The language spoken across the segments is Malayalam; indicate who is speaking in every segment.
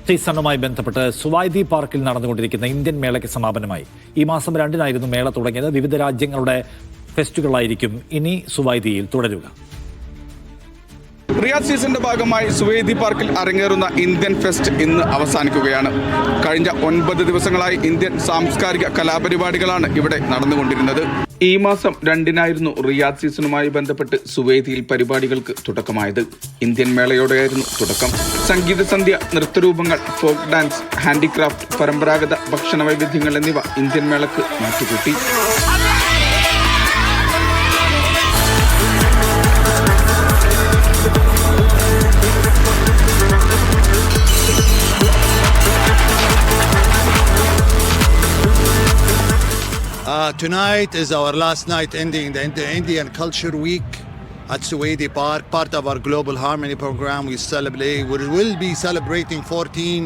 Speaker 1: സീസണുമായി ബന്ധപ്പെട്ട് സുവൈദി പാർക്കിൽ നടന്നുകൊണ്ടിരിക്കുന്ന ഇന്ത്യൻ മേളയ്ക്ക് സമാപനമായി. ഈ മാസം 2-നായിരുന്നു മേള തുടങ്ങിയത്. വിവിധ രാജ്യങ്ങളുടെ ഫെസ്റ്റുകളായിരിക്കും ഇനി സുവൈദിയിൽ തുടരുക.
Speaker 2: റിയാദ് സീസണിന്റെ ഭാഗമായി സുവൈദി പാർക്കിൽ അരങ്ങേറുന്ന ഇന്ത്യൻ ഫെസ്റ്റ് ഇന്ന് അവസാനിക്കുകയാണ്. കഴിഞ്ഞ 9 ദിവസങ്ങളായി ഇന്ത്യൻ സാംസ്കാരിക കലാപരിപാടികളാണ് ഇവിടെ നടന്നുകൊണ്ടിരുന്നത്. ഈ മാസം 2-നായിരുന്നു റിയാദ് സീസണുമായി ബന്ധപ്പെട്ട് സുവൈദിയിൽ പരിപാടികൾക്ക് തുടക്കമായത്. ഇന്ത്യൻ മേളയോടെയായിരുന്നു തുടക്കം. സംഗീത സന്ധ്യ, നൃത്തരൂപങ്ങൾ, ഫോക്ക് ഡാൻസ്, ഹാൻഡിക്രാഫ്റ്റ്, പരമ്പരാഗത ഭക്ഷണ വൈവിധ്യങ്ങൾ എന്നിവ Indian മേളക്ക് മാറ്റുകൂട്ടി.
Speaker 3: Tonight is our last night ending the Indian Culture Week at Suwaidi Park, part of our Global Harmony program. We will be celebrating 13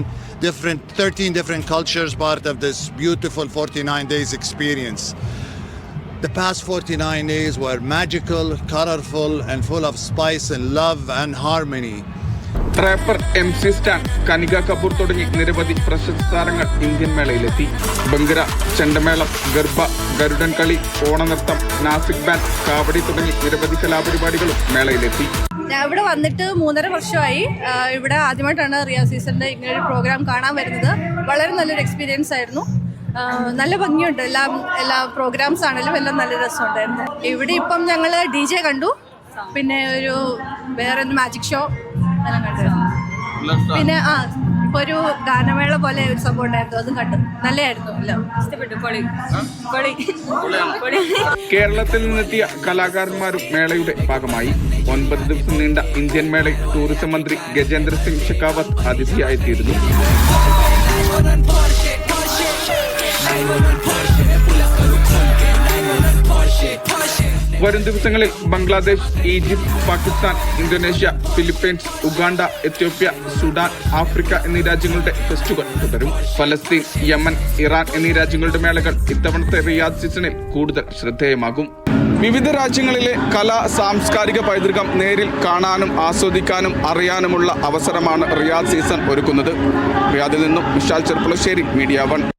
Speaker 3: different cultures, part of this beautiful 49 days experience. The past 49 days were magical, colorful, and full of spice and love and harmony.
Speaker 2: Rapper MC Stan, Kanika Kapoor തുടങ്ങി നിരവധി പ്രശസ്ത താരങ്ങൾ ഇന്ത്യൻ മേളയിലെത്തി. ബംഗര, ചെണ്ടമേളം, ഗർഭ, ഗരുഡൻ കളി, ഓണനൃത്തം, നാസിക് ബാൻഡ്, കാവടി തുടങ്ങി നിരവധി കലാപരിപാടികളും മേളയിലെത്തി.
Speaker 4: ഞാൻ ഇവിടെ വന്നിട്ട് 3.5 വർഷമായി. ഇവിടെ ആദ്യമായിട്ടാണ് റിയാദ് സീസണിന്റെ ഇങ്ങനെ ഒരു പ്രോഗ്രാം കാണാൻ വരുന്നത്. വളരെ നല്ലൊരു എക്സ്പീരിയൻസ് ആയിരുന്നു. നല്ല ഭംഗിയുണ്ട്. എല്ലാ പ്രോഗ്രാംസ് ആണെങ്കിലും എല്ലാം നല്ല രസമുണ്ടായിരുന്നു. ഇവിടെ ഇപ്പം ഞങ്ങൾ DJ കണ്ടു, പിന്നെ വേറെ മാജിക് ഷോ എല്ലാം കണ്ടു. പിന്നെ ഇപ്പൊ ഒരു ഗാനമേള പോലെ ഒരു സംഭവം ഉണ്ടായിരുന്നു, അതും കണ്ടു. നല്ലതായിരുന്നു, എല്ലാം ഇഷ്ടപ്പെട്ടു.
Speaker 2: കേരളത്തിൽ നിന്നെത്തിയ കലാകാരന്മാരും മേളയുടെ ഭാഗമായി. 9 ദിവസം നീണ്ട ഇന്ത്യൻ മേളയിൽ ടൂറിസം മന്ത്രി ഗജേന്ദ്ര സിംഗ് ഷെഖാവത്ത് അതിഥിയായെത്തിയിരുന്നു. വരും ദിവസങ്ങളിൽ Bangladesh, Egypt, Pakistan, Indonesia, Philippines, Uganda, Ethiopia, Sudan, Africa എന്നീ രാജ്യങ്ങളുടെ ഫെസ്റ്റുകൾ തുടരും. ഫലസ്തീൻ, യമൻ, ഇറാൻ എന്നീ രാജ്യങ്ങളുടെ മേളകൾ ഇത്തവണത്തെ റിയാദ് സീസണിൽ കൂടുതൽ ശ്രദ്ധേയമാകും. വിവിധ രാജ്യങ്ങളിലെ കലാ സാംസ്കാരിക പൈതൃകം നേരിൽ കാണാനും ആസ്വദിക്കാനും അറിയാനുമുള്ള അവസരമാണ് റിയാദ് സീസൺ ഒരുക്കുന്നത്. റിയാദിൽ നിന്നും വിശാൽ ചെർപ്പുളശ്ശേരി, മീഡിയ 1.